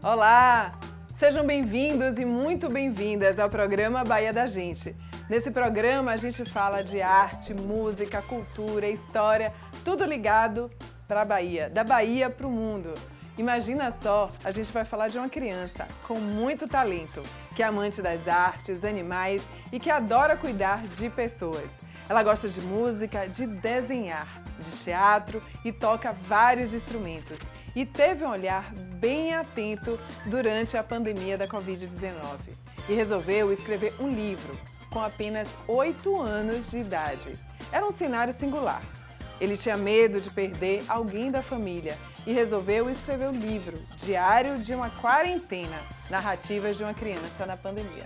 Olá! Sejam bem-vindos e muito bem-vindas ao programa Bahia da Gente. Nesse programa a gente fala de arte, música, cultura, história, tudo ligado para a Bahia, da Bahia para o mundo. Imagina só, a gente vai falar de uma criança com muito talento, que é amante das artes, animais e que adora cuidar de pessoas. Ela gosta de música, de desenhar, de teatro e toca vários instrumentos. E teve um olhar bem atento durante a pandemia da Covid-19 e resolveu escrever um livro com apenas 8 anos de idade. Era um cenário singular. Ele tinha medo de perder alguém da família e resolveu escrever o livro Diário de uma Quarentena, Narrativas de uma Criança na Pandemia.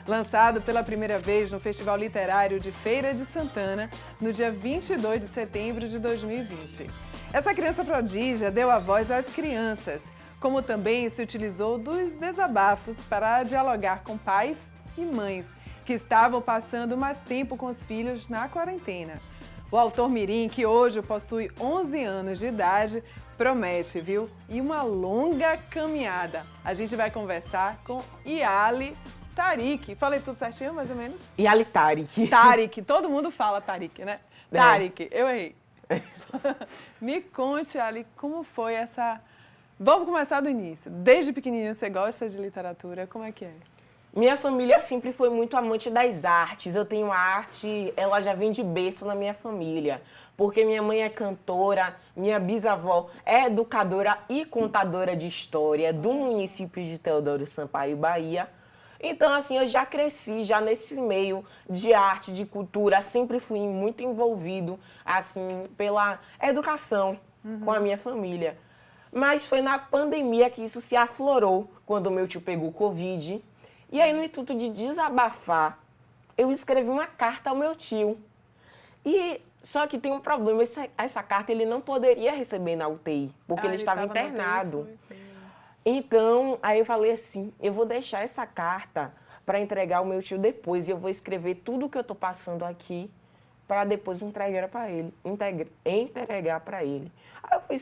Lançado pela primeira vez no Festival Literário de Feira de Santana, no dia 22 de setembro de 2020. Essa criança prodígia deu a voz às crianças, como também se utilizou dos desabafos para dialogar com pais e mães que estavam passando mais tempo com os filhos na quarentena. O autor mirim, que hoje possui 11 anos de idade, promete, viu? E uma longa caminhada. A gente vai conversar com Yali Tarik. Falei tudo certinho, mais ou menos? Yali Tarik. Tarik. Todo mundo fala Tarik, né? É. Tarik. Eu errei. Me conte, Yali, como foi essa... Vamos começar do início. Desde pequenininho você gosta de literatura? Como é que é? Minha família sempre foi muito amante das artes. Eu tenho arte, ela já vem de berço na minha família. Porque minha mãe é cantora, minha bisavó é educadora e contadora de história do município de Teodoro Sampaio, Bahia. Então, assim, eu já cresci já nesse meio de arte, de cultura. Sempre fui muito envolvido, assim, pela educação com a minha família. Mas foi na pandemia que isso se aflorou, quando meu tio pegou Covid. E aí, no intuito de desabafar, eu escrevi uma carta ao meu tio. Só que tem um problema, essa carta ele não poderia receber na UTI, porque ele estava internado. Então, aí eu falei assim, eu vou deixar essa carta para entregar ao meu tio depois. E eu vou escrever tudo o que eu estou passando aqui para depois entregar para ele. Entregar para ele. Aí eu fui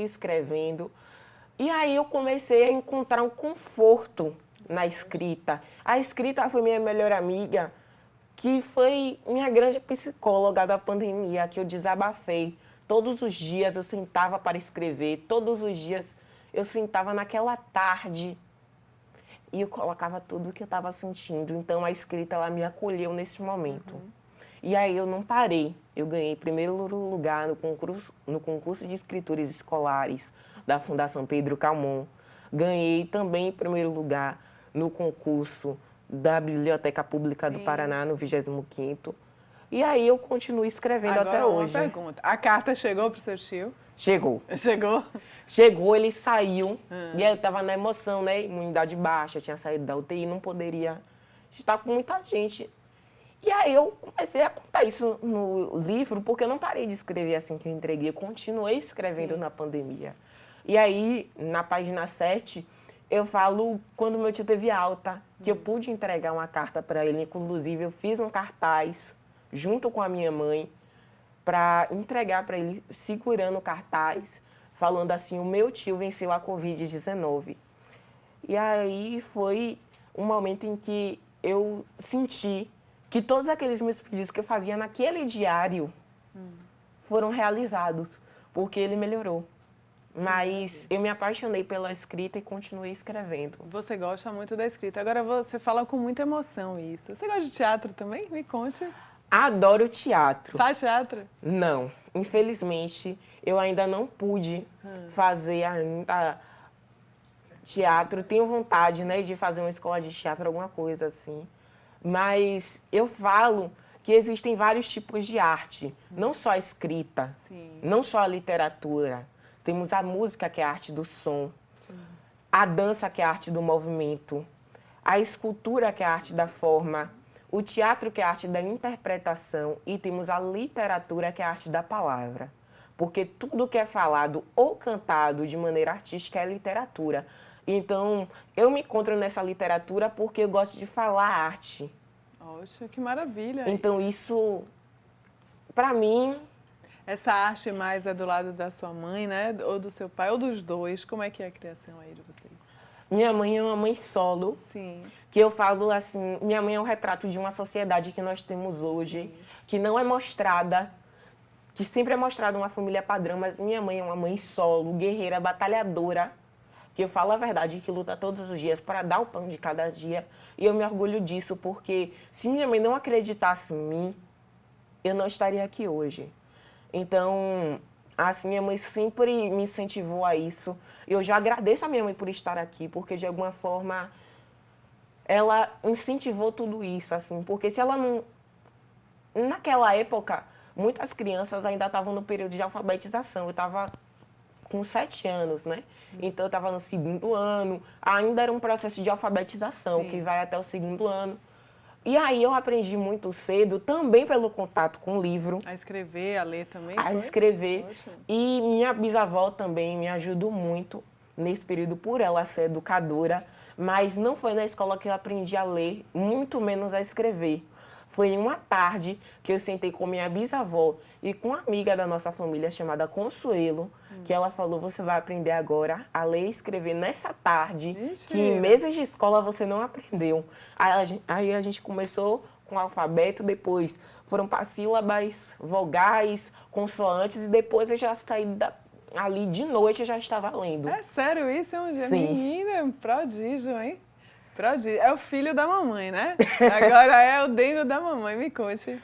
escrevendo. E aí eu comecei a encontrar um conforto na escrita. A escrita foi minha melhor amiga, que foi minha grande psicóloga da pandemia, que eu desabafei. Todos os dias eu sentava para escrever, todos os dias eu sentava naquela tarde e eu colocava tudo o que eu estava sentindo. Então, a escrita, ela me acolheu nesse momento. E aí eu não parei. Eu ganhei primeiro lugar no concurso de escritores escolares da Fundação Pedro Calmon. Ganhei também em primeiro lugar no concurso da Biblioteca Pública do Paraná, no 25º. E aí eu continuo escrevendo até hoje. Agora uma pergunta. A carta chegou para o seu tio? Chegou. Chegou? Chegou, ele saiu. E aí eu tava na emoção, né? Imunidade baixa, tinha saído da UTI, não poderia estar com muita gente. E aí eu comecei a contar isso no livro, porque eu não parei de escrever assim que eu entreguei. Eu continuei escrevendo na pandemia. E aí, na página 7, eu falo quando meu tio teve alta, que eu pude entregar uma carta para ele. Inclusive, eu fiz um cartaz junto com a minha mãe para entregar para ele, segurando o cartaz, falando assim, o meu tio venceu a Covid-19. E aí foi um momento em que eu senti que todos aqueles meus pedidos que eu fazia naquele diário foram realizados, porque ele melhorou. Mas eu me apaixonei pela escrita e continuei escrevendo. Você gosta muito da escrita. Agora você fala com muita emoção isso. Você gosta de teatro também? Me conte. Adoro teatro. Faz teatro? Não. Infelizmente, eu ainda não pude fazer ainda teatro. Tenho vontade, né, de fazer uma escola de teatro, alguma coisa assim. Mas eu falo que existem vários tipos de arte. Não só a escrita, não só a literatura. Temos a música, que é a arte do som. A dança, que é a arte do movimento. A escultura, que é a arte da forma. O teatro, que é a arte da interpretação. E temos a literatura, que é a arte da palavra. Porque tudo que é falado ou cantado de maneira artística é literatura. Então, eu me encontro nessa literatura porque eu gosto de falar arte. Poxa, que maravilha. Então, isso, para mim... Essa arte mais é do lado da sua mãe, né? Ou do seu pai, ou dos dois? Como é que é a criação aí de vocês? Minha mãe é uma mãe solo, Sim. que eu falo assim, minha mãe é um retrato de uma sociedade que nós temos hoje, que não é mostrada, que sempre é mostrada uma família padrão, mas minha mãe é uma mãe solo, guerreira, batalhadora, que eu falo a verdade, que luta todos os dias para dar o pão de cada dia. E eu me orgulho disso, porque se minha mãe não acreditasse em mim, eu não estaria aqui hoje. Então, assim, minha mãe sempre me incentivou a isso. Eu já agradeço a minha mãe por estar aqui, porque de alguma forma ela incentivou tudo isso, assim, porque se ela não... Naquela época, muitas crianças ainda estavam no período de alfabetização. Eu estava com 7 anos, né? Então, eu estava no 2º ano. Ainda era um processo de alfabetização, Sim. que vai até o 2º ano. E aí, eu aprendi muito cedo, também pelo contato com o livro, A escrever, a ler também? a foi? escrever. Ótimo. E minha bisavó também me ajudou muito nesse período, por ela ser educadora. Mas não foi na escola que eu aprendi a ler, muito menos a escrever. Foi em uma tarde que eu sentei com minha bisavó e com uma amiga da nossa família chamada Consuelo, que ela falou, você vai aprender agora a ler e escrever nessa tarde, que em Mentira. meses de escola você não aprendeu. Aí a gente começou com o alfabeto, depois foram para sílabas, vogais, consoantes, e depois eu já saí ali de noite, eu já estava lendo. É sério isso? Sim. Menina, prodígio, hein? Prodígio. É o filho da mamãe, né? Agora é o dengo da mamãe, me conte.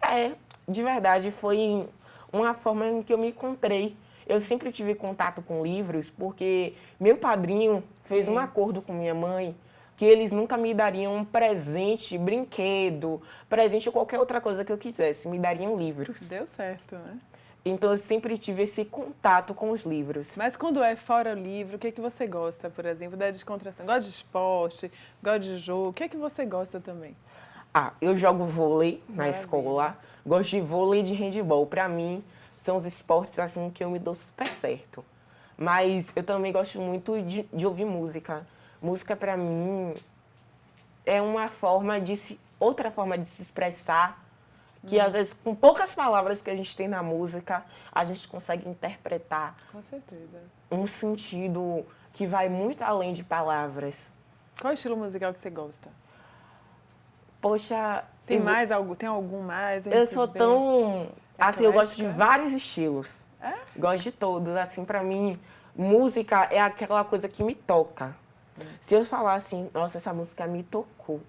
É, de verdade, foi uma forma em que eu me encontrei. Eu sempre tive contato com livros porque meu padrinho fez um acordo com minha mãe que eles nunca me dariam um presente, brinquedo, presente ou qualquer outra coisa que eu quisesse, me dariam livros. Deu certo, né? Então eu sempre tive esse contato com os livros. Mas quando é fora o livro, o que é que você gosta, por exemplo, da descontração? Gosta de esporte, gosta de jogo, o que é que você gosta também? Ah, eu jogo vôlei na Maravilha. escola, gosto de vôlei e de handebol. Para mim, são os esportes assim que eu me dou super certo. Mas eu também gosto muito de ouvir música. Música, para mim, é uma forma outra forma de se expressar, que às vezes, com poucas palavras que a gente tem na música, a gente consegue interpretar Com certeza. um sentido que vai muito além de palavras. Qual estilo musical que você gosta? Poxa, Tem eu- mais algo? Tem algum mais? Eu sou tão... Assim, eu gosto de eclética? vários estilos. É? Gosto de todos. Assim, pra mim, música é aquela coisa que me toca. Se eu falar assim, nossa, essa música me tocou.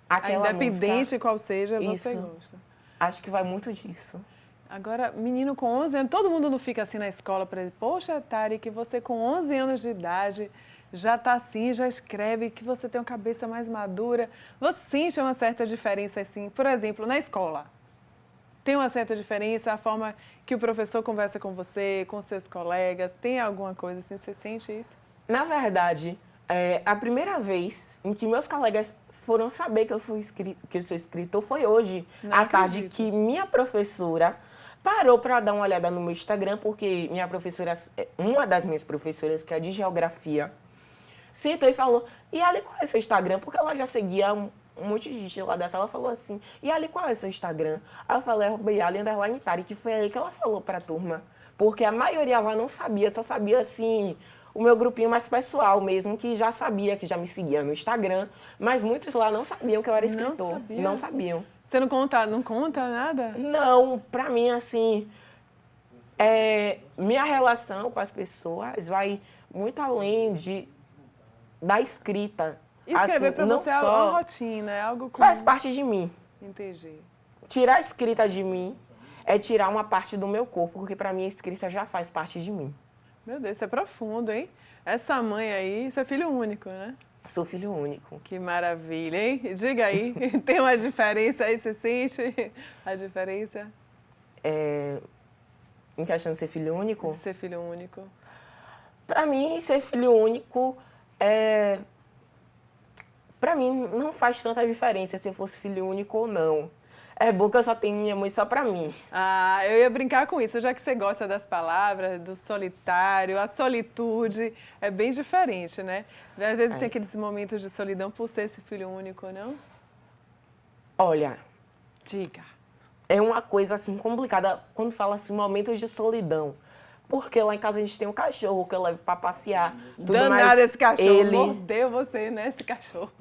Aquela Independente música, de qual seja, você Isso. gosta. acho que vai muito disso. Agora, menino com 11 anos, todo mundo não fica assim na escola para dizer, poxa, Tari, que você com 11 anos de idade já está assim, já escreve, que você tem uma cabeça mais madura. Você sente uma certa diferença assim, por exemplo, na escola? Tem uma certa diferença a forma que o professor conversa com você, com seus colegas? Tem alguma coisa assim, você sente isso? Na verdade, a primeira vez em que meus colegas foram saber que eu sou escritor foi hoje, Não à tarde, acredito. que minha professora parou para dar uma olhada no meu Instagram, porque uma das minhas professoras, que é de geografia, sentou e falou, e Ali, qual é seu Instagram? Porque ela já seguia um monte de gente lá da sala, falou assim, e Ali, qual é seu Instagram? Aí eu falei, @Ali_Tari, que foi aí que ela falou para a turma. Porque a maioria lá não sabia, só sabia, assim, o meu grupinho mais pessoal mesmo, que já sabia, que já me seguia no Instagram, mas muitos lá não sabiam que eu era escritor. sabia? Não sabiam. Você não conta nada? Não, pra mim, assim, minha relação com as pessoas vai muito além da escrita. Escrever Assim, para não você é só uma rotina, é algo comum. faz parte de mim. Entendi. Tirar a escrita de mim é tirar uma parte do meu corpo, porque pra mim a escrita já faz parte de mim. Meu Deus, isso é profundo, hein? Essa mãe aí, você é filho único, né? Sou filho único. Que maravilha, hein? Diga aí, tem uma diferença aí, você sente a diferença Em questão de ser filho único, de ser filho único? pra mim, ser filho único pra mim, não faz tanta diferença se eu fosse filho único ou não. É bom que eu só tenho minha mãe só pra mim. Ah, eu ia brincar com isso, já que você gosta das palavras, do solitário, a solitude é bem diferente, né? Às vezes tem aqueles momentos de solidão por ser esse filho único, não? Olha, Diga. é uma coisa assim complicada quando fala assim momentos de solidão. Porque lá em casa a gente tem um cachorro que eu levo pra passear. Tudo Danado mais esse cachorro, ele, mordeu você, né, esse cachorro.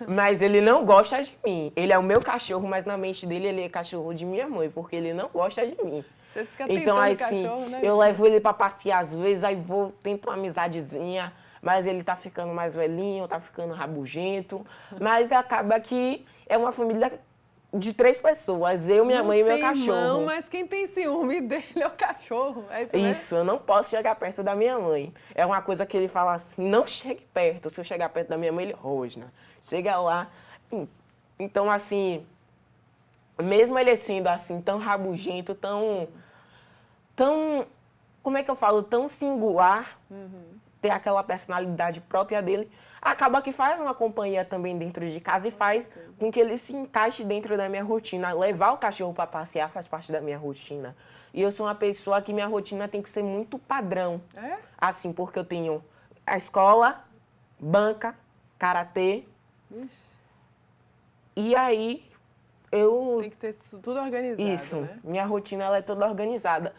mas ele não gosta de mim. Ele é o meu cachorro, mas na mente dele ele é cachorro de minha mãe, porque ele não gosta de mim. Você fica Então, tentando o assim, cachorro, né? eu levo ele pra passear às vezes, aí vou, tento uma amizadezinha, mas ele tá ficando mais velhinho, tá ficando rabugento. Mas acaba que é uma família de 3 pessoas, eu, minha mãe e meu cachorro. Não, mas quem tem ciúme dele é o cachorro. É isso, né? Isso, eu não posso chegar perto da minha mãe. É uma coisa que ele fala assim, não chegue perto. Se eu chegar perto da minha mãe, ele rosna. Chega lá. Então, assim, mesmo ele sendo assim, tão rabugento, tão, como é que eu falo, tão singular, ter aquela personalidade própria dele, acaba que faz uma companhia também dentro de casa e faz com que ele se encaixe dentro da minha rotina. Levar o cachorro para passear faz parte da minha rotina. E eu sou uma pessoa que minha rotina tem que ser muito padrão. É? Assim, porque eu tenho a escola, banca, karatê, e aí eu... Tem que ter isso tudo organizado, Isso, né? minha rotina ela é toda organizada.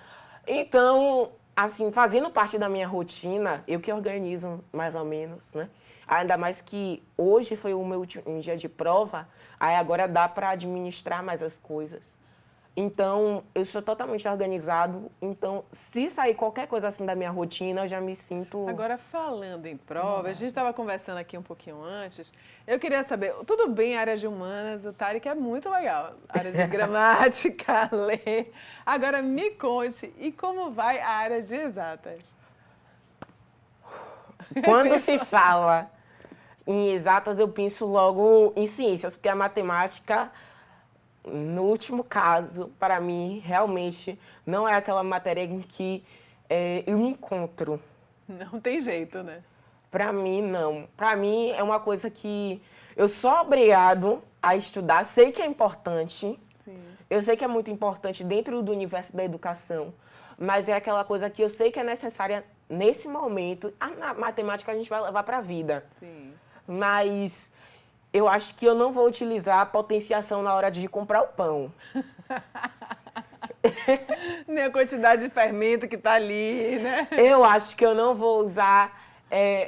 Então, assim, fazendo parte da minha rotina, eu que organizo mais ou menos, né? Ainda mais que hoje foi o meu último dia de prova, aí agora dá para administrar mais as coisas. Então, eu sou totalmente organizado. Então, se sair qualquer coisa assim da minha rotina, eu já me sinto... Agora, falando em prova, a gente estava conversando aqui um pouquinho antes. Eu queria saber, tudo bem, área de humanas, o Tarek é muito legal. Área de gramática, ler. Agora, me conte, e como vai a área de exatas? Quando se fala em exatas, eu penso logo em ciências, porque a matemática... No último caso, para mim, realmente, não é aquela matéria em que eu me encontro. Não tem jeito, né? Para mim, não. Para mim, é uma coisa que eu sou obrigado a estudar. Sei que é importante. Sim. Eu sei que é muito importante dentro do universo da educação. Mas é aquela coisa que eu sei que é necessária nesse momento. A matemática a gente vai levar para a vida. Sim. Mas... eu acho que eu não vou utilizar a potenciação na hora de comprar o pão. Nem a quantidade de fermento que tá ali, né? Eu acho que eu não vou usar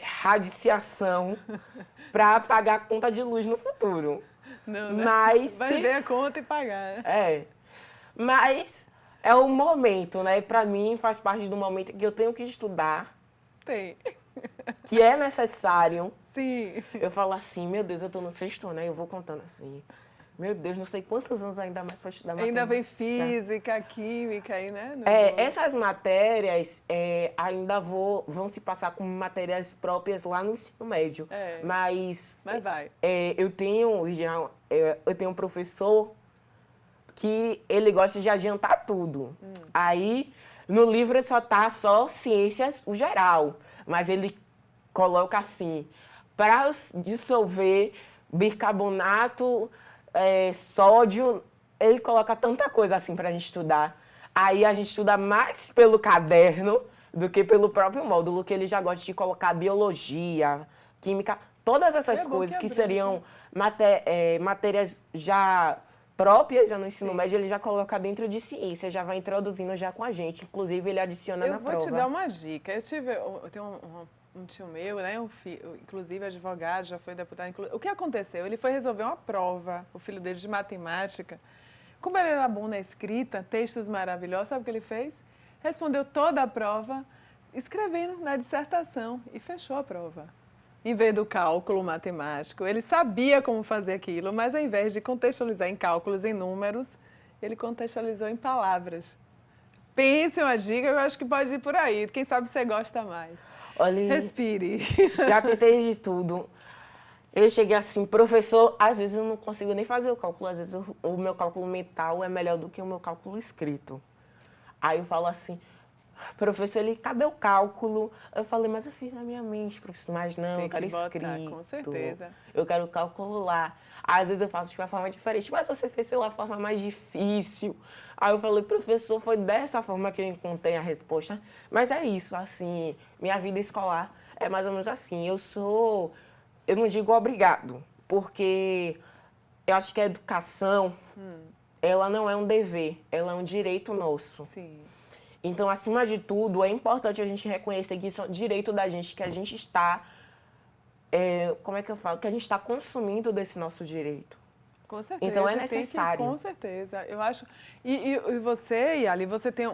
radiciação para pagar a conta de luz no futuro. Não, né? Mas... vai ver a conta e pagar. Mas é o momento, né? Para mim faz parte do momento que eu tenho que estudar. Tem. Que é necessário. Sim. Eu falo assim, meu Deus, eu tô no 6º, né? Eu vou contando assim. Meu Deus, não sei quantos anos ainda mais para estudar matemática. Ainda vem física, química aí, né? Essas matérias ainda vão se passar como matérias próprias lá no ensino médio. Mas vai. Eu tenho um professor que ele gosta de adiantar tudo. Aí, no livro só ciências o geral, mas ele coloca assim, para dissolver bicarbonato, sódio, ele coloca tanta coisa assim para a gente estudar. Aí a gente estuda mais pelo caderno do que pelo próprio módulo, que ele já gosta de colocar biologia, química, todas essas coisas que seriam matérias já próprias, já no ensino médio, ele já coloca dentro de ciência, já vai introduzindo já com a gente. Inclusive, ele adiciona na prova. Eu vou te dar uma dica. Eu tenho um tio meu, né, inclusive advogado, já foi deputado. O que aconteceu? Ele foi resolver uma prova, o filho dele de matemática. Como ele era bom na escrita, textos maravilhosos, sabe o que ele fez? Respondeu toda a prova, escrevendo na dissertação e fechou a prova. Em vez do cálculo matemático, ele sabia como fazer aquilo, mas ao invés de contextualizar em cálculos, em números, ele contextualizou em palavras. Pense uma dica, eu acho que pode ir por aí. Quem sabe você gosta mais. Olha, respire. Já tentei de tudo. Eu cheguei assim, professor, às vezes eu não consigo nem fazer o cálculo, às vezes o meu cálculo mental é melhor do que o meu cálculo escrito. Aí eu falo assim, professor, cadê o cálculo? Eu falei, mas eu fiz na minha mente, professor, mas não, eu quero escrito. Com certeza. Eu quero calcular. Às vezes eu faço de uma forma diferente, mas você fez pela forma mais difícil. Aí eu falei, professor, foi dessa forma que eu encontrei a resposta. Mas é isso, assim, minha vida escolar é mais ou menos assim. Eu não digo obrigado, porque eu acho que a educação, ela não é um dever, ela é um direito nosso. Sim. Então, acima de tudo, é importante a gente reconhecer que isso é um direito da gente, que a gente está, como é que eu falo? Que a gente está consumindo desse nosso direito. Com certeza. Então, é necessário. Com certeza. Eu acho... E você, Yali, você tem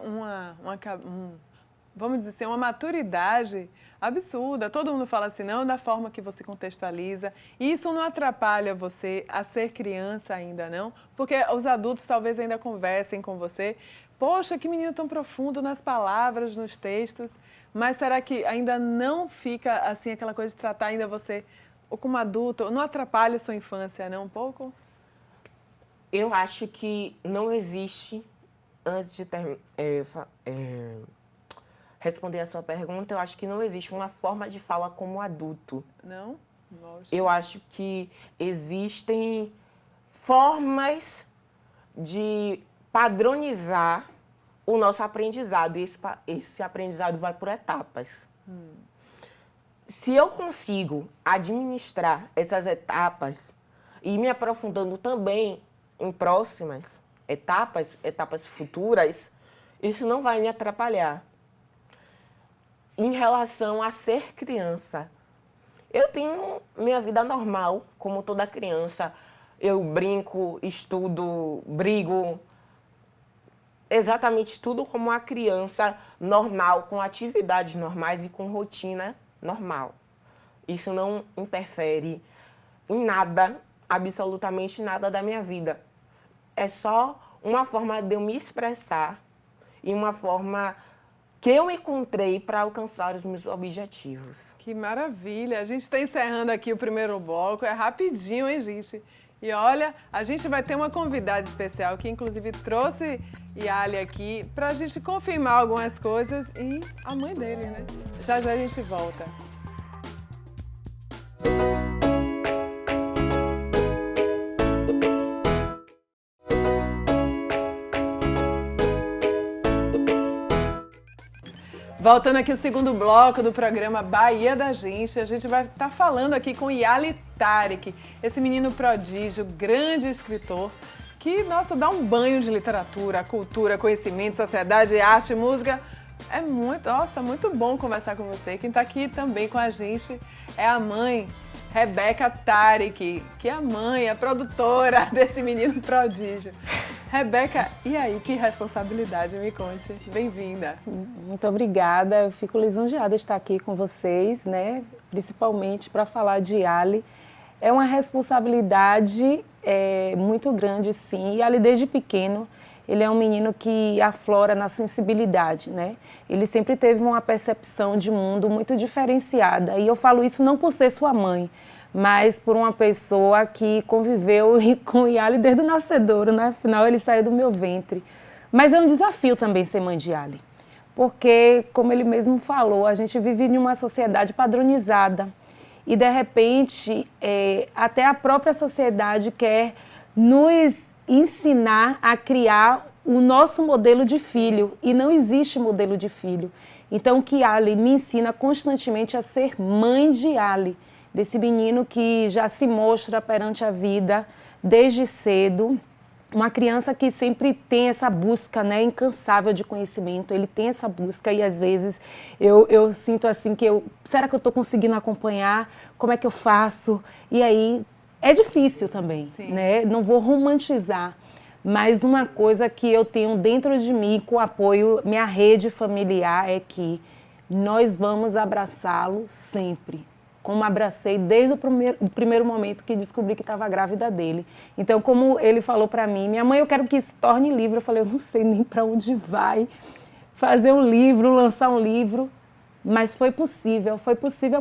vamos dizer assim, uma maturidade absurda. Todo mundo fala assim, não da forma que você contextualiza. E isso não atrapalha você a ser criança ainda, não? Porque os adultos talvez ainda conversem com você. Poxa, que menino tão profundo nas palavras, nos textos. Mas será que ainda não fica assim aquela coisa de tratar ainda você como adulto? Não atrapalha a sua infância, não? Um pouco? Eu acho que não existe, antes de responder a sua pergunta, eu acho que não existe uma forma de fala como adulto. Não? Lógico. Eu acho que existem formas de padronizar o nosso aprendizado. E esse aprendizado vai por etapas. Se eu consigo administrar essas etapas e me aprofundando também em próximas etapas futuras, isso não vai me atrapalhar. Em relação a ser criança, eu tenho minha vida normal, como toda criança. Eu brinco, estudo, brigo, exatamente tudo como uma criança normal, com atividades normais e com rotina normal. Isso não interfere em nada, absolutamente nada da minha vida. É só uma forma de eu me expressar e uma forma que eu encontrei para alcançar os meus objetivos. Que maravilha! A gente está encerrando aqui o primeiro bloco, é rapidinho, hein, gente? E olha, a gente vai ter uma convidada especial que inclusive trouxe Yali aqui para a gente confirmar algumas coisas e a mãe dele, né? Já já a gente volta. Voltando aqui o segundo bloco do programa Bahia da Gente, a gente vai estar falando aqui com Yali Tariq, esse menino prodígio, grande escritor, que, nossa, dá um banho de literatura, cultura, conhecimento, sociedade, arte, música. É muito bom conversar com você. Quem está aqui também com a gente é a mãe, Rebeca Tariq, que é a mãe, a produtora desse menino prodígio. Rebeca, e aí, que responsabilidade, me conte. Bem-vinda. Muito obrigada, eu fico lisonjeada de estar aqui com vocês, né? Principalmente para falar de Yali. É uma responsabilidade muito grande, sim. Yali, desde pequeno, ele é um menino que aflora na sensibilidade, né? Ele sempre teve uma percepção de mundo muito diferenciada. E eu falo isso não por ser sua mãe, mas por uma pessoa que conviveu com o Yali desde o nascedouro, né? Afinal, ele saiu do meu ventre. Mas é um desafio também ser mãe de Yali, porque, como ele mesmo falou, a gente vive em uma sociedade padronizada e, de repente, até a própria sociedade quer nos ensinar a criar o nosso modelo de filho, e não existe modelo de filho. Então, o que Yali me ensina constantemente a ser mãe de Yali, desse menino que já se mostra perante a vida desde cedo, uma criança que sempre tem essa busca, né, incansável de conhecimento. Ele tem essa busca e às vezes eu sinto assim que será que eu estou conseguindo acompanhar? Como é que eu faço? E aí é difícil também, né? Não vou romantizar, mas uma coisa que eu tenho dentro de mim, com o apoio, minha rede familiar, é que nós vamos abraçá-lo sempre, como abracei desde o primeiro momento que descobri que estava grávida dele. Então, como ele falou para mim, minha mãe, eu quero que isso torne livro. Eu falei, eu não sei nem para onde vai fazer um livro, lançar um livro, mas foi possível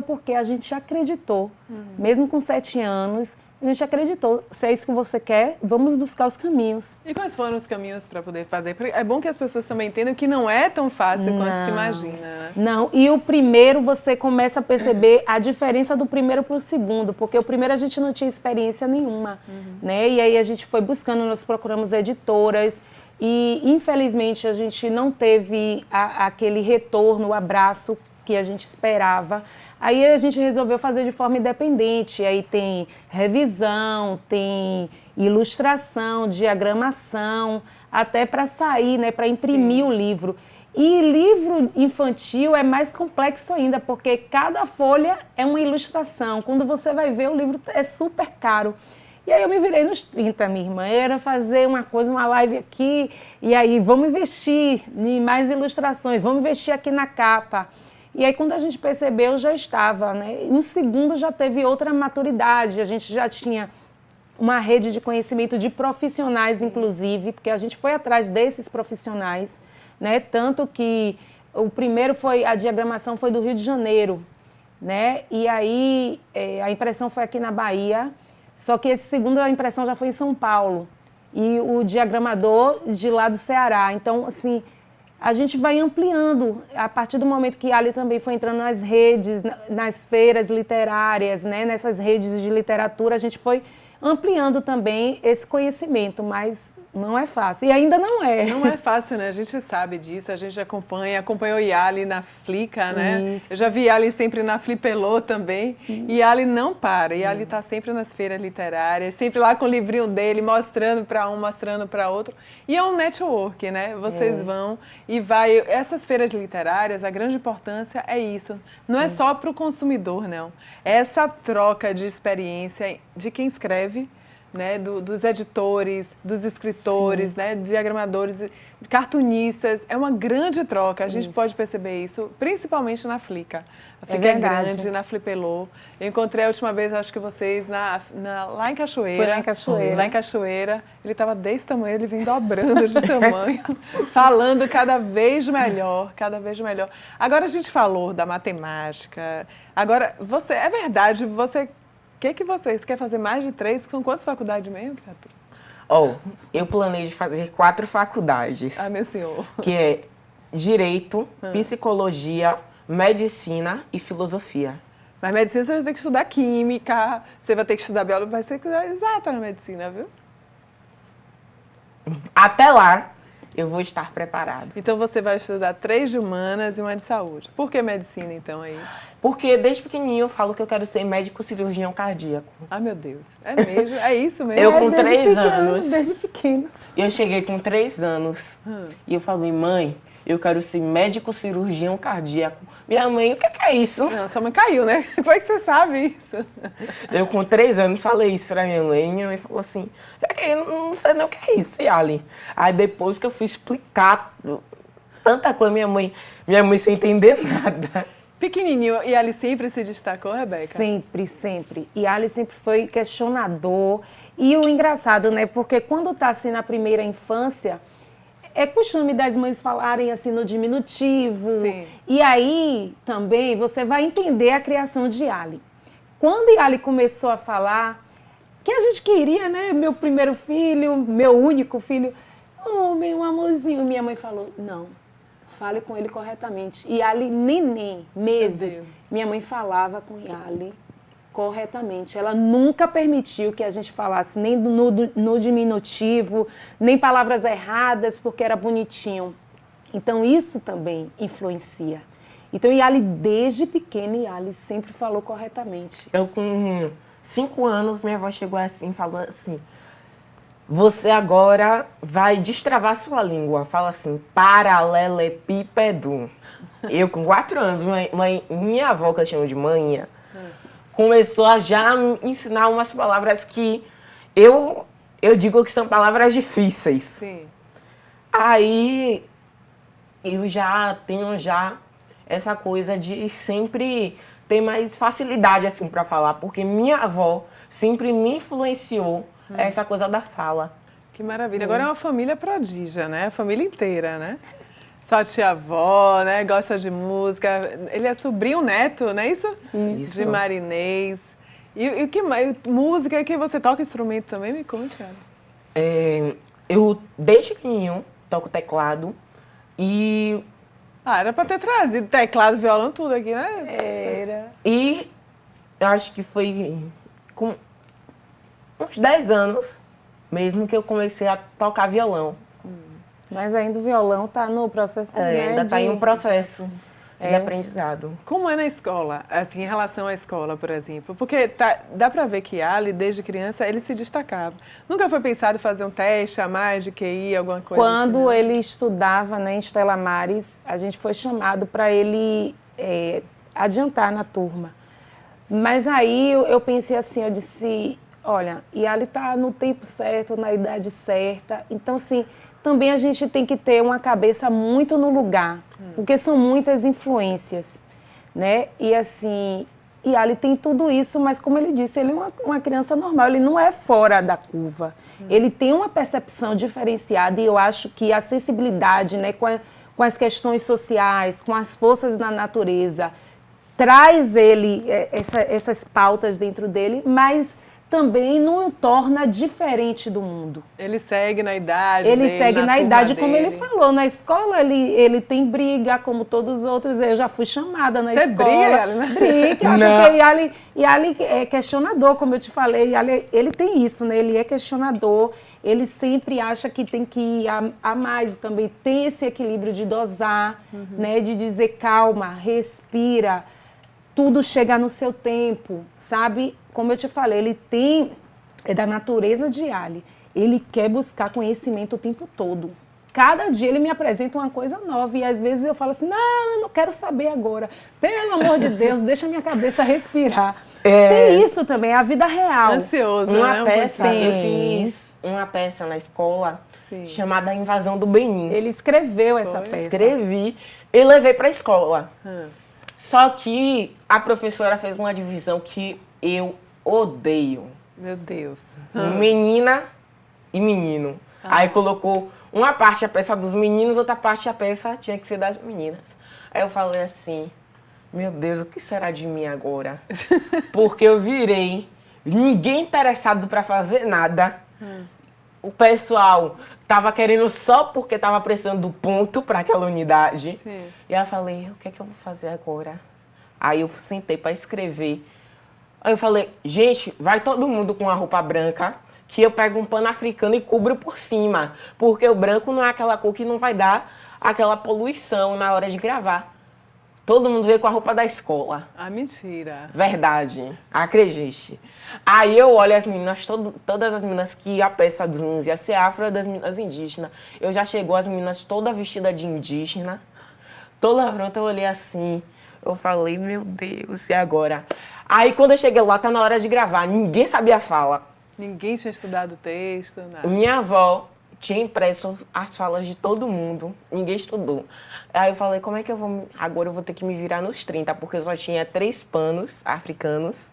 porque a gente acreditou, mesmo com 7 anos, a gente acreditou. Se é isso que você quer, vamos buscar os caminhos. E quais foram os caminhos para poder fazer? Porque é bom que as pessoas também entendam que não é tão fácil quanto se imagina, né? Não, e o primeiro você começa a perceber a diferença do primeiro para o segundo, porque o primeiro a gente não tinha experiência nenhuma, né? E aí a gente foi buscando, nós procuramos editoras e infelizmente a gente não teve aquele retorno, o abraço que a gente esperava. Aí a gente resolveu fazer de forma independente, aí tem revisão, tem ilustração, diagramação, até para sair, né, para imprimir o livro. E livro infantil é mais complexo ainda, porque cada folha é uma ilustração. Quando você vai ver, o livro é super caro. E aí eu me virei nos 30, minha irmã. Era fazer uma coisa, uma live aqui, e aí vamos investir em mais ilustrações, vamos investir aqui na capa. E aí quando a gente percebeu, já estava, né? O segundo já teve outra maturidade, a gente já tinha uma rede de conhecimento de profissionais, inclusive, porque a gente foi atrás desses profissionais, né? Tanto que o primeiro foi, a diagramação foi do Rio de Janeiro, né? E aí a impressão foi aqui na Bahia, só que esse segundo a impressão já foi em São Paulo. E o diagramador de lá do Ceará. Então, assim, a gente vai ampliando. A partir do momento que a Ali também foi entrando nas redes, nas feiras literárias, né? Nessas redes de literatura, a gente foi ampliando também esse conhecimento, mas não é fácil. E ainda não é. Não é fácil, né? A gente sabe disso, a gente acompanhou Yali na Flickr, né? Isso. Eu já vi Yali sempre na Flipelô também. E Yali não para. Yali está sempre nas feiras literárias, sempre lá com o livrinho dele, mostrando para um, mostrando para outro. E é um network, né? Vocês vão e vai. Essas feiras literárias, a grande importância é isso. Não é só para o consumidor, não. É essa troca de experiência de quem escreve, né, dos editores, dos escritores, né, diagramadores, cartunistas. É uma grande troca, a gente pode perceber isso, principalmente na Flickr. A Flickr é grande, na Flipelô. Eu encontrei a última vez, acho que vocês, lá em Cachoeira. Foi lá em Cachoeira. Lá em Cachoeira. Ele estava desse tamanho, ele vem dobrando de tamanho, falando cada vez melhor, cada vez melhor. Agora a gente falou da matemática. Agora, é verdade, o que vocês querem fazer mais de 3? São quantas faculdades mesmo, criatura? Eu planejo fazer 4 faculdades. Ah, meu senhor. Que é Direito, Psicologia, Medicina e Filosofia. Mas medicina você vai ter que estudar química, você vai ter que estudar biologia, vai ter que estudar exata na medicina, viu? Até lá, eu vou estar preparado. Então você vai estudar 3 de humanas e uma de saúde. Por que medicina, então, aí? Porque desde pequenininho eu falo que eu quero ser médico cirurgião cardíaco. Ah, meu Deus. É mesmo? É isso mesmo? Eu com 3 anos. Desde pequeno. Eu cheguei com 3 anos e eu falei, mãe, eu quero ser médico cirurgião cardíaco. Minha mãe, o que é isso? Não, sua mãe caiu, né? Como é que você sabe isso? Eu com 3 anos falei isso pra minha mãe e minha mãe falou assim, eu não sei nem o que é isso, Yali. Aí depois que eu fui explicar tanta coisa, minha mãe sem entender nada. Pequenininho, e Ali sempre se destacou, Rebeca? Sempre, sempre. E Ali sempre foi questionador. E o engraçado, né? Porque quando tá assim na primeira infância, é costume das mães falarem assim no diminutivo. Sim. E aí também você vai entender a criação de Ali. Quando Yali começou a falar, que a gente queria, né? Meu primeiro filho, meu único filho. Oh, meu amorzinho. Minha mãe falou, não, fale com ele corretamente. Yali, neném, meses, minha mãe falava com Yali corretamente. Ela nunca permitiu que a gente falasse nem no diminutivo, nem palavras erradas, porque era bonitinho. Então, isso também influencia. Então, Yali, desde pequena, Yali sempre falou corretamente. Eu com 5 anos, minha avó chegou assim, falou assim, você agora vai destravar sua língua. Fala assim, paralelepípedo. Eu com 4 anos, minha avó, que eu chamo de manhã, começou a já me ensinar umas palavras que eu digo que são palavras difíceis. Sim. Aí eu já tenho essa coisa de sempre ter mais facilidade assim para falar, porque minha avó sempre me influenciou essa coisa da fala. Que maravilha. Agora é uma família prodígia, né? A família inteira, né? Sua tia-avó, né? Gosta de música. Ele é sobrinho neto, não é isso? Isso. De Marinês. E o que mais? Música, que você toca instrumento também? Me conte, Ana. Eu, desde pequenininho, toco teclado e... Era pra ter trazido teclado, violão, tudo aqui, né? Era. E eu acho que foi com uns 10 anos mesmo que eu comecei a tocar violão. Mas ainda o violão está no processo, né, Ainda está em um processo de aprendizado. Como é na escola, assim, em relação à escola, por exemplo? Porque dá para ver que Ali, desde criança, ele se destacava. Nunca foi pensado em fazer um teste a mais de QI, alguma coisa Quando assim, ele estudava, né, em Estela Maris, a gente foi chamado para ele adiantar na turma. Mas aí eu pensei assim, eu disse, olha, Ali está no tempo certo, na idade certa. Então, assim, também a gente tem que ter uma cabeça muito no lugar, porque são muitas influências, né? E assim, Ali tem tudo isso, mas como ele disse, ele é uma criança normal, ele não é fora da curva. Ele tem uma percepção diferenciada e eu acho que a sensibilidade, né, com as questões sociais, com as forças na natureza, traz ele essas pautas dentro dele, mas também não o torna diferente do mundo. Ele segue na idade Ele dele, segue na idade, como dele. ele falou. Na escola ele tem briga, como todos os outros. Eu já fui chamada na escola. Você briga, Yali, né? Briga, porque Yali é questionador, como eu te falei. Ele tem isso, né? Ele é questionador. Ele sempre acha que tem que ir a mais. Também tem esse equilíbrio de dosar, né? De dizer calma, respira. Tudo chega no seu tempo, sabe? Como eu te falei, ele tem, da natureza de Ali, ele quer buscar conhecimento o tempo todo. Cada dia ele me apresenta uma coisa nova e às vezes eu falo assim, não, eu não quero saber agora. Pelo amor de Deus, deixa minha cabeça respirar. Tem isso também, a vida real. Ansioso, Uma né? peça, eu fiz uma peça na escola chamada Invasão do Benin. Ele escreveu essa peça. Escrevi e levei para a escola. Só que a professora fez uma divisão que eu odeio. Meu Deus. Menina e menino. Aí colocou uma parte a peça dos meninos, outra parte a peça tinha que ser das meninas. Aí eu falei assim, meu Deus, o que será de mim agora? Porque eu virei, ninguém interessado para fazer nada. O pessoal tava querendo só porque tava precisando do ponto para aquela unidade. Sim. E aí eu falei, o que é que eu vou fazer agora? Aí eu sentei para escrever. Aí eu falei, gente, vai todo mundo com a roupa branca, que eu pego um pano africano e cubro por cima. Porque o branco não é aquela cor que não vai dar aquela poluição na hora de gravar. Todo mundo veio com a roupa da escola. Ah, mentira. Verdade, acredite. Aí eu olho as meninas, todas as meninas que a peça dos meninos ia ser afro, das meninas indígenas. Eu já chegou as meninas toda vestida de indígena, toda pronta, eu olhei assim, eu falei, meu Deus, e agora? Aí quando eu cheguei lá, tá na hora de gravar, ninguém sabia a fala. Ninguém tinha estudado o texto, nada. Minha avó tinha impresso as falas de todo mundo, ninguém estudou. Aí eu falei, como é que eu vou... Agora eu vou ter que me virar nos 30, porque eu só tinha 3 panos africanos.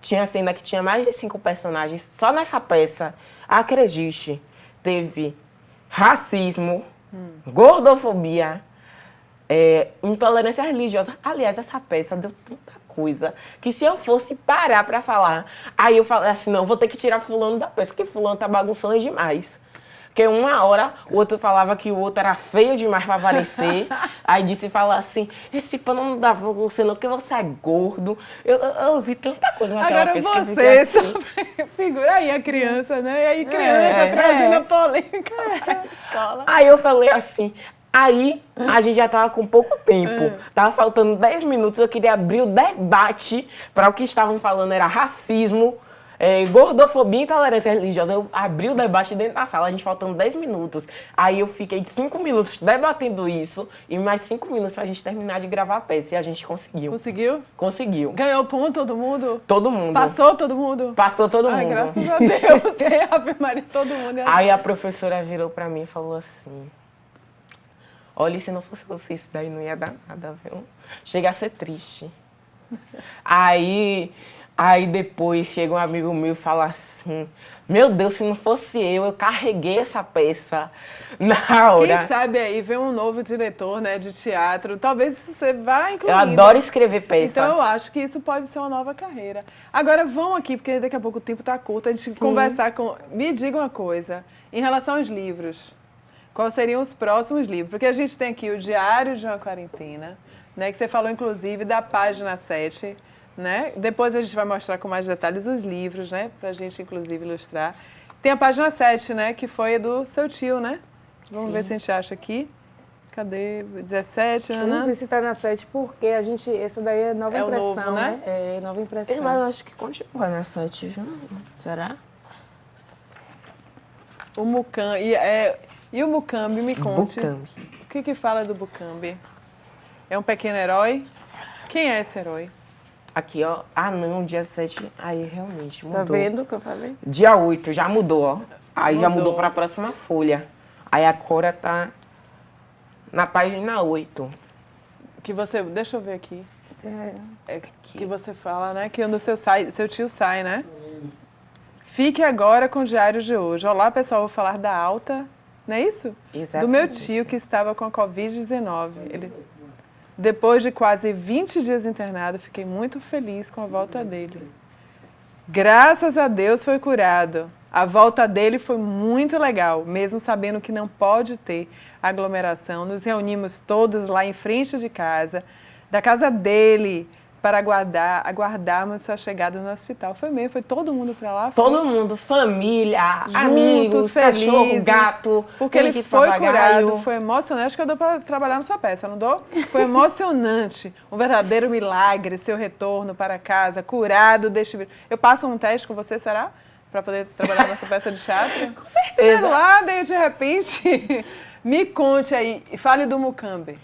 Tinha cena que tinha mais de 5 personagens. Só nessa peça, acredite, teve racismo, gordofobia, intolerância religiosa. Aliás, essa peça deu tanta coisa que se eu fosse parar pra falar, aí eu falei assim, não, vou ter que tirar fulano da peça, porque fulano tá bagunçando demais. Porque uma hora o outro falava que o outro era feio demais pra aparecer. Aí disse falar assim, esse pano não dá pra você não, porque você é gordo. Eu ouvi tanta coisa naquela Agora peça que eu você, fiquei assim. figura aí a criança, né? E aí criança trazendo a polêmica pra escola. Aí eu falei assim, aí a gente já tava com pouco tempo. Tava faltando 10 minutos, eu queria abrir o debate para o que estavam falando, era racismo, gordofobia e intolerância religiosa. Eu abri o debate dentro da sala, a gente faltando 10 minutos. Aí eu fiquei de 5 minutos debatendo isso e mais 5 minutos pra gente terminar de gravar a peça. E a gente conseguiu. Conseguiu? Conseguiu. Ganhou ponto todo mundo? Todo mundo. Passou todo mundo? Passou todo Ai, mundo. graças a Deus. Ave Maria, todo mundo. Aí a professora virou pra mim e falou assim, olha, se não fosse você, isso daí não ia dar nada, viu? Chega a ser triste. Aí depois chega um amigo meu e fala assim, meu Deus, se não fosse eu carreguei essa peça na hora. Quem sabe aí vem um novo diretor, né, de teatro, talvez você vá incluindo. Eu adoro escrever peça. Então eu acho que isso pode ser uma nova carreira. Agora vão aqui, porque daqui a pouco o tempo está curto, a gente conversar com... Me diga uma coisa, em relação aos livros, quais seriam os próximos livros? Porque a gente tem aqui o Diário de uma Quarentena, né, que você falou inclusive da página 7, né? Depois a gente vai mostrar com mais detalhes os livros, né? Pra gente, inclusive, ilustrar. Tem a página 7, né? Que foi do seu tio, né? Vamos ver se a gente acha aqui. Cadê? 17, Eu não sei se tá na 7, porque a gente... Essa daí é nova É o impressão, novo, né? É, nova impressão. Mas eu acho que continua na 7, viu? Será? O Mucambi. E o Mucambi, me conte. Mucambi. O que fala do Mucambi? É um pequeno herói? Quem é esse herói? Aqui, ó. Ah, não, dia 7. Aí, realmente, mudou. Tá vendo o que eu falei? Dia 8, já mudou, ó. Aí já Mudou. mudou pra próxima folha. Aí a Cora tá na página 8. Que você... Deixa eu ver aqui. É. Que você fala, né? Que seu tio sai, né? Fique agora com o diário de hoje. Olá, pessoal, vou falar da alta, não é isso? Exatamente. Do meu tio que estava com a Covid-19. Depois de quase 20 dias internado, fiquei muito feliz com a volta dele. Graças a Deus foi curado. A volta dele foi muito legal, mesmo sabendo que não pode ter aglomeração. Nos reunimos todos lá em frente de casa, da casa dele, para aguardarmos sua chegada no hospital. Foi mesmo, foi todo mundo para lá? Foi? Todo mundo, família, Juntos, amigos, cachorro, felizes, gato, porque ele periquito, foi papagaio. curado, foi emocionante. Acho que eu dou para trabalhar na sua peça, não dou? Foi emocionante, um verdadeiro milagre, seu retorno para casa, curado deste vírus. Eu passo um teste com você, será? Para poder trabalhar nessa peça de teatro? Com certeza. Sei lá, daí de repente, me conte aí, fale do Mucambi.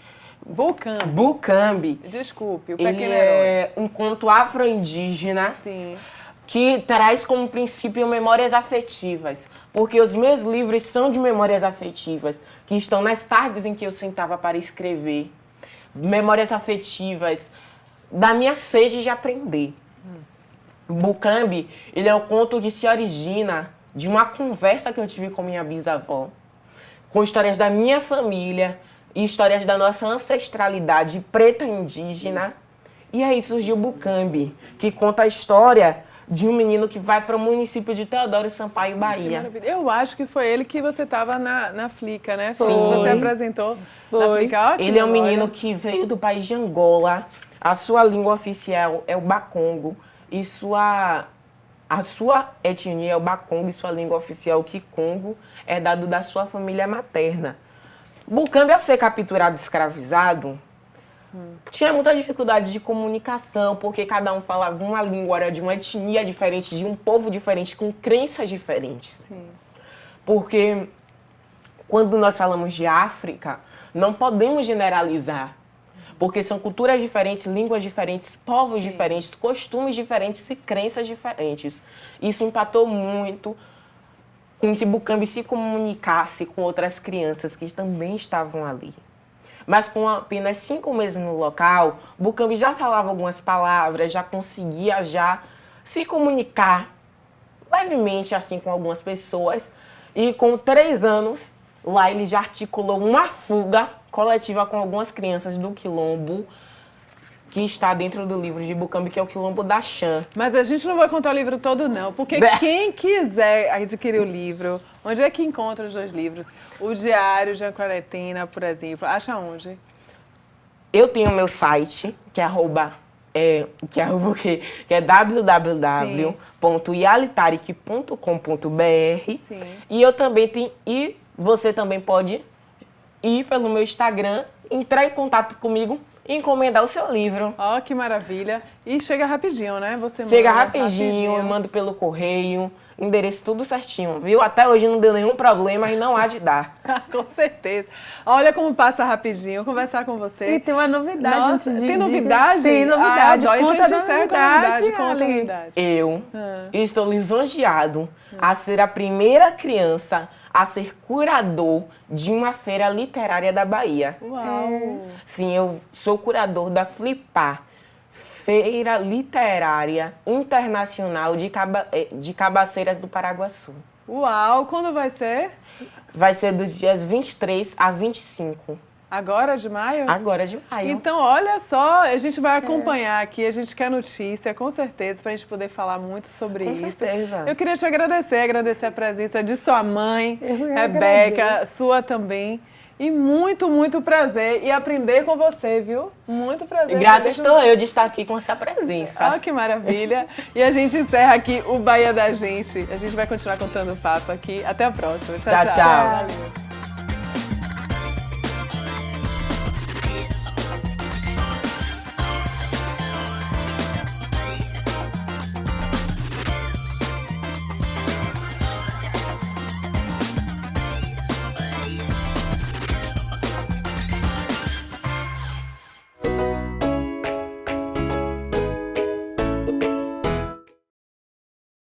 Mucambi. Desculpe, o Ele pequeno herói. é um conto afro-indígena Sim. que traz como princípio memórias afetivas, porque os meus livros são de memórias afetivas, que estão nas tardes em que eu sentava para escrever. Memórias afetivas da minha sede de aprender. Mucambi, ele é um conto que se origina de uma conversa que eu tive com minha bisavó, com histórias da minha família e histórias da nossa ancestralidade preta indígena. E aí surgiu o Mucambi, que conta a história de um menino que vai para o município de Teodoro Sampaio, Bahia. Eu acho que foi ele que você estava na Flica, né? Foi. Você apresentou na Flica. Ó, que Ele é um memória. menino que veio do país de Angola. A sua língua oficial é o Bakongo. E a sua etnia é o Bakongo e sua língua oficial, o Kikongo, é dado da sua família materna. Mucambi, ao ser capturado e escravizado, tinha muita dificuldade de comunicação, porque cada um falava uma língua, era de uma etnia diferente, de um povo diferente, com crenças diferentes. Sim. Porque quando nós falamos de África, não podemos generalizar. Porque são culturas diferentes, línguas diferentes, povos diferentes, costumes diferentes e crenças diferentes. Isso empatou muito com que Mucambi se comunicasse com outras crianças que também estavam ali. Mas com apenas 5 meses no local, Mucambi já falava algumas palavras, já conseguia se comunicar levemente assim com algumas pessoas. E com 3 anos, lá ele já articulou uma fuga coletiva com algumas crianças do Quilombo, que está dentro do livro de Mucambi, que é o Quilombo da Xã. Mas a gente não vai contar o livro todo, não. Porque quem quiser adquirir o livro, onde é que encontra os 2 livros? O Diário de uma Quarentena, por exemplo. Acha onde? Eu tenho meu site, que é www.yalitarik.com.br. E eu também tenho. E você também pode ir pelo meu Instagram, entrar em contato comigo e encomendar o seu livro. Ó, que maravilha. E chega rapidinho, né? Você Chega manda rapidinho, eu mando pelo correio, endereço tudo certinho, viu? Até hoje não deu nenhum problema e não há de dar. Com certeza. Olha como passa rapidinho, conversar com você. E tem uma novidade. Nossa, antes de- tem novidade? Tem novidade. Ah, então a Conta gente encerra com a novidade. Conta a Ali. novidade. Eu estou lisonjeado a ser a primeira criança a ser curador de uma feira literária da Bahia. Uau! Sim, eu sou curador da Flipar, Feira Literária Internacional de Cabaceiras do Paraguaçu. Uau! Quando vai ser? Vai ser dos dias 23 a 25, Agora de maio? agora de maio. Então, olha só, a gente vai acompanhar aqui, a gente quer notícia, com certeza, para a gente poder falar muito sobre Com isso. certeza. Eu queria te agradecer a presença de sua mãe, Eu Rebeca, agradeço. sua também. E muito, muito prazer e aprender com você, viu? Muito prazer. Grata aprender com estou eu de estar aqui com essa presença. Ah, que maravilha. E a gente encerra aqui o Bahia da Gente. A gente vai continuar contando o papo aqui. Até a próxima. Tchau, tchau. Valeu.